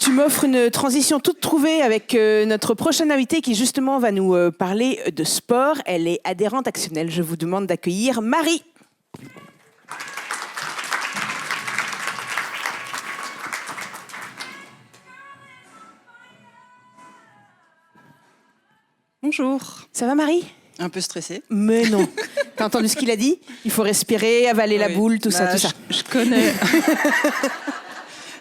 Tu m'offres une transition toute trouvée avec notre prochaine invitée qui justement va nous parler de sport. Elle est adhérente actionnelle. Je vous demande d'accueillir Marie. Bonjour. Ça va Marie ? Un peu stressée. Mais non. T'as entendu ce qu'il a dit ? Il faut respirer, avaler la boule, tout ça. Je connais.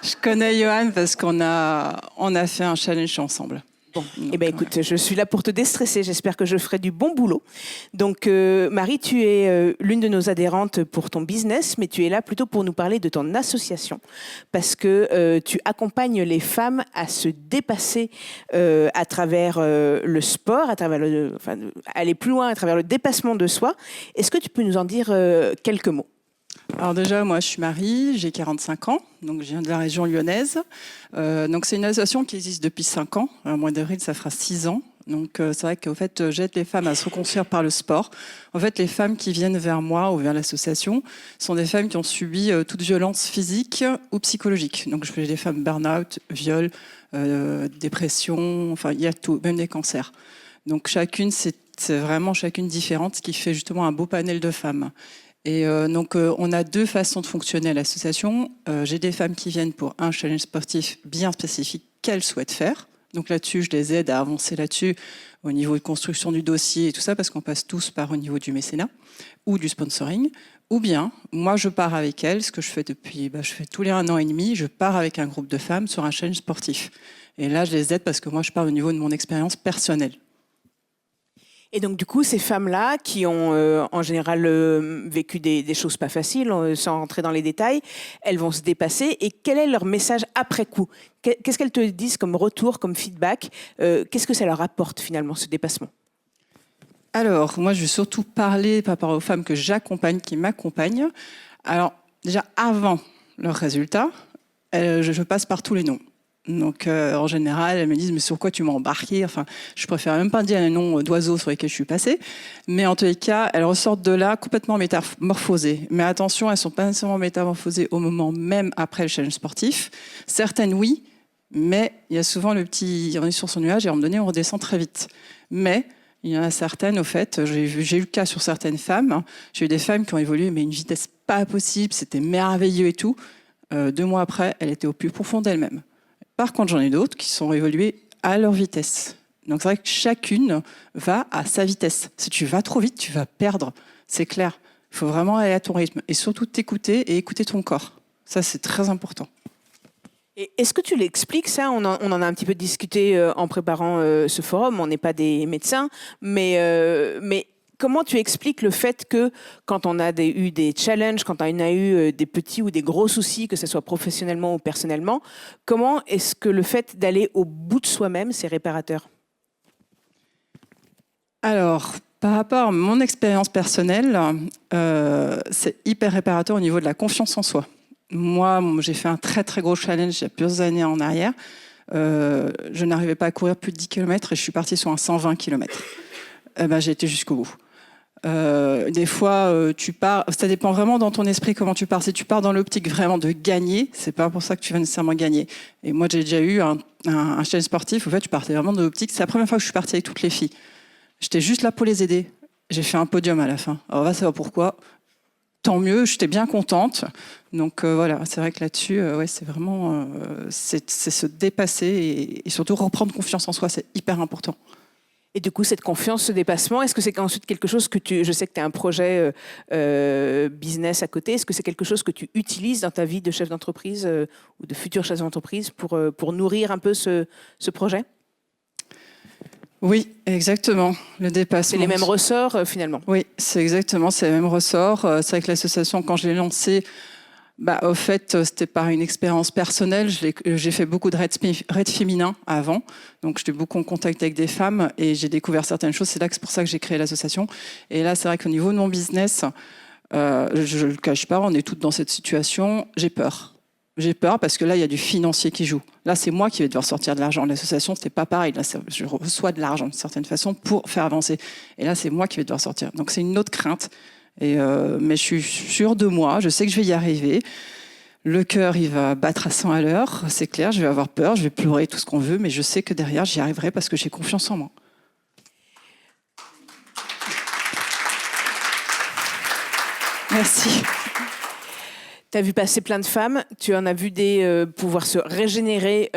Je connais Johan parce qu'on a fait un challenge ensemble. Bon, eh ben écoute, je suis là pour te déstresser. J'espère que je ferai du bon boulot. Donc, Marie, tu es l'une de nos adhérentes pour ton business, mais tu es là plutôt pour nous parler de ton association, parce que tu accompagnes les femmes à se dépasser à travers le sport, à travers aller plus loin à travers le dépassement de soi. Est-ce que tu peux nous en dire quelques mots ? Alors déjà, moi, je suis Marie, j'ai 45 ans, donc je viens de la région lyonnaise. Donc c'est une association qui existe depuis 5 ans. Au mois d'avril, ça fera 6 ans. Donc c'est vrai qu'au fait, j'aide les femmes à se reconstruire par le sport. En fait, les femmes qui viennent vers moi ou vers l'association sont des femmes qui ont subi toute violence physique ou psychologique. Donc je fais des femmes burn-out, viol, dépression, enfin il y a tout, même des cancers. Donc chacune, c'est vraiment chacune différente, ce qui fait justement un beau panel de femmes. Et donc, on a 2 façons de fonctionner à l'association. J'ai des femmes qui viennent pour un challenge sportif bien spécifique qu'elles souhaitent faire. Donc là-dessus, je les aide à avancer là-dessus au niveau de construction du dossier et tout ça, parce qu'on passe tous par au niveau du mécénat ou du sponsoring. Ou bien, moi, je pars avec elles, ce que je fais depuis, je fais tous les 1 an et demi, je pars avec un groupe de femmes sur un challenge sportif. Et là, je les aide parce que moi, je parle au niveau de mon expérience personnelle. Et donc, du coup, ces femmes-là, qui ont en général vécu des choses pas faciles, sans rentrer dans les détails, elles vont se dépasser. Et quel est leur message après coup ? Qu'est-ce qu'elles te disent comme retour, comme feedback ? Qu'est-ce que ça leur apporte finalement, ce dépassement ? Alors, moi, je vais surtout parler par rapport aux femmes que j'accompagne, qui m'accompagnent. Alors, déjà, avant leurs résultats, je passe par tous les noms. Donc, en général, elles me disent « mais sur quoi tu m'as embarqué ?» Enfin, je préfère même pas dire les noms d'oiseaux sur lesquels je suis passée. Mais en tous les cas, elles ressortent de là complètement métamorphosées. Mais attention, elles sont pas nécessairement métamorphosées au moment même après le challenge sportif. Certaines, oui, mais il y a souvent le petit « on est sur son nuage et à un moment donné, on redescend très vite ». Mais il y en a certaines, au fait, j'ai eu le cas sur certaines femmes. J'ai eu des femmes qui ont évolué, mais à une vitesse pas possible, c'était merveilleux et tout. 2 mois après, elles étaient au plus profond d'elles-mêmes. Par contre, j'en ai d'autres qui sont évoluées à leur vitesse. Donc c'est vrai que chacune va à sa vitesse. Si tu vas trop vite, tu vas perdre. C'est clair. Il faut vraiment aller à ton rythme. Et surtout t'écouter et écouter ton corps. Ça, c'est très important. Et est-ce que tu l'expliques ça ? On en a un petit peu discuté en préparant ce forum. On n'est pas des médecins, mais comment tu expliques le fait que quand on a eu des challenges, quand on a eu des petits ou des gros soucis, que ce soit professionnellement ou personnellement, comment est-ce que le fait d'aller au bout de soi-même, c'est réparateur ? Alors, par rapport à mon expérience personnelle, c'est hyper réparateur au niveau de la confiance en soi. Moi, j'ai fait un très très gros challenge il y a plusieurs années en arrière. Je n'arrivais pas à courir plus de 10 km et je suis partie sur un 120 km. J'ai été jusqu'au bout. Des fois, tu pars, ça dépend vraiment dans ton esprit comment tu pars. Si tu pars dans l'optique vraiment de gagner, c'est pas pour ça que tu vas nécessairement gagner. Et moi, j'ai déjà eu un challenge sportif. En fait, je partais vraiment dans l'optique. C'est la première fois que je suis partie avec toutes les filles. J'étais juste là pour les aider. J'ai fait un podium à la fin. Alors, on va savoir pourquoi. Tant mieux, j'étais bien contente. Donc voilà, c'est vrai que là-dessus, c'est vraiment c'est se dépasser et surtout reprendre confiance en soi, c'est hyper important. Et du coup, cette confiance, ce dépassement, est-ce que c'est ensuite quelque chose que je sais que tu as un projet business à côté, est-ce que c'est quelque chose que tu utilises dans ta vie de chef d'entreprise ou de futur chef d'entreprise pour nourrir un peu ce projet ? Oui, exactement. Le dépassement. C'est les mêmes ressorts finalement. Oui, c'est les mêmes ressorts. C'est vrai que l'association, quand je l'ai lancée, au fait, c'était par une expérience personnelle. J'ai fait beaucoup de raids féminins avant. Donc, j'étais beaucoup en contact avec des femmes et j'ai découvert certaines choses. C'est pour ça que j'ai créé l'association. Et là, c'est vrai qu'au niveau de mon business, je ne le cache pas, on est toutes dans cette situation. J'ai peur. J'ai peur parce que là, il y a du financier qui joue. Là, c'est moi qui vais devoir sortir de l'argent. L'association, c'était pas pareil. Là, je reçois de l'argent d'une certaine façon pour faire avancer. Et là, c'est moi qui vais devoir sortir. Donc, c'est une autre crainte. Mais je suis sûre de moi. Je sais que je vais y arriver. Le cœur, il va battre à 100 à l'heure, c'est clair, je vais avoir peur, je vais pleurer, tout ce qu'on veut, mais je sais que derrière, j'y arriverai parce que j'ai confiance en moi. Merci. Tu as vu passer plein de femmes, tu en as vu des pouvoir se régénérer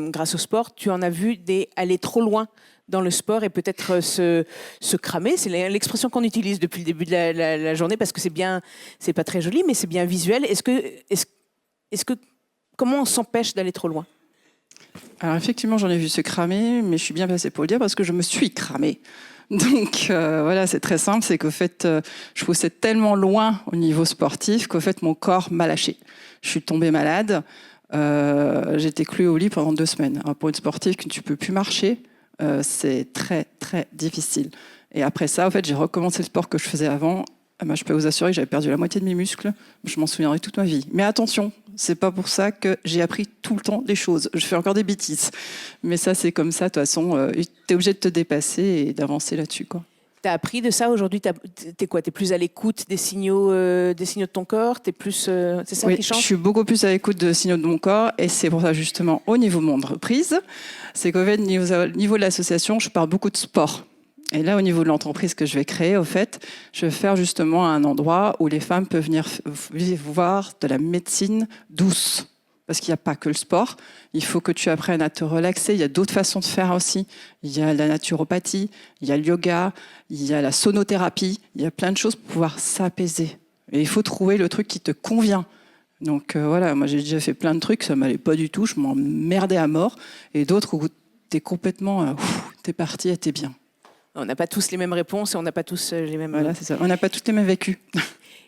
grâce au sport, tu en as vu des aller trop loin dans le sport et peut-être se cramer. C'est l'expression qu'on utilise depuis le début de la journée parce que c'est pas très joli, mais c'est bien visuel. Comment on s'empêche d'aller trop loin? Alors effectivement, j'en ai vu se cramer, mais je suis bien placée pour le dire parce que je me suis cramée. Donc voilà, c'est très simple, c'est qu'au fait, je poussais tellement loin au niveau sportif qu'au fait, mon corps m'a lâché. Je suis tombée malade, j'étais clouée au lit pendant 2 semaines. Alors, pour une sportive que tu peux plus marcher, c'est très très difficile. Et après ça, en fait, j'ai recommencé le sport que je faisais avant. Je peux vous assurer que j'avais perdu la moitié de mes muscles. Je m'en souviendrai toute ma vie. Mais attention, c'est pas pour ça que j'ai appris tout le temps des choses. Je fais encore des bêtises. Mais ça, c'est comme ça. De toute façon, tu es obligé de te dépasser et d'avancer là-dessus, quoi. Tu as appris de ça aujourd'hui? T'es quoi? T'es plus à l'écoute des signaux de ton corps? T'es plus, c'est ça Oui, qui change? je suis beaucoup plus à l'écoute de signaux de mon corps. Et c'est pour ça, justement, au niveau de mon entreprise, c'est qu'au fait, au niveau de l'association, je parle beaucoup de sport. Et là, au niveau de l'entreprise que je vais créer, au fait, je vais faire justement un endroit où les femmes peuvent venir voir de la médecine douce. Parce qu'il n'y a pas que le sport. Il faut que tu apprennes à te relaxer. Il y a d'autres façons de faire aussi. Il y a la naturopathie, il y a le yoga, il y a la sonothérapie. Il y a plein de choses pour pouvoir s'apaiser. Et il faut trouver le truc qui te convient. Donc voilà, moi j'ai déjà fait plein de trucs, ça m'allait pas du tout. Je m'emmerdais à mort. Et d'autres où t'es complètement, t'es parti et t'es bien. On n'a pas tous les mêmes réponses et on n'a pas tous les mêmes... Voilà, c'est ça. On n'a pas tous les mêmes vécus.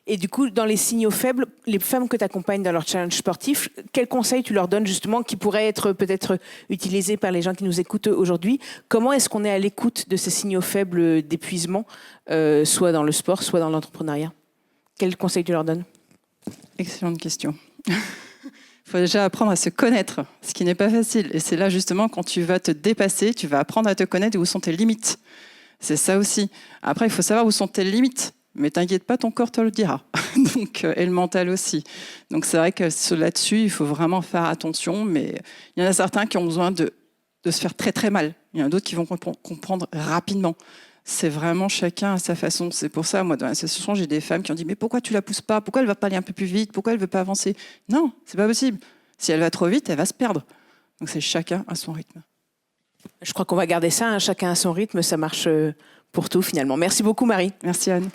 Et du coup, dans les signaux faibles, les femmes que tu accompagnes dans leur challenge sportif, quels conseils tu leur donnes justement qui pourraient être peut-être utilisés par les gens qui nous écoutent aujourd'hui? Comment est-ce qu'on est à l'écoute de ces signaux faibles d'épuisement, soit dans le sport, soit dans l'entrepreneuriat? Quels conseils tu leur donnes? Excellente question. Il faut déjà apprendre à se connaître, ce qui n'est pas facile. Et c'est là justement quand tu vas te dépasser, tu vas apprendre à te connaître et où sont tes limites. C'est ça aussi. Après, il faut savoir où sont tes limites. Mais t'inquiète pas, ton corps te le dira. Donc, et le mental aussi. Donc c'est vrai que là-dessus, il faut vraiment faire attention. Mais il y en a certains qui ont besoin de se faire très très mal. Il y en a d'autres qui vont comprendre rapidement. C'est vraiment chacun à sa façon. C'est pour ça, moi, dans l'association, j'ai des femmes qui ont dit « Mais pourquoi tu la pousses pas? Pourquoi elle va pas aller un peu plus vite? Pourquoi elle veut pas avancer ?» Non, c'est pas possible. Si elle va trop vite, elle va se perdre. Donc c'est chacun à son rythme. Je crois qu'on va garder ça, hein, chacun à son rythme, ça marche pour tout finalement. Merci beaucoup Marie. Merci Anne.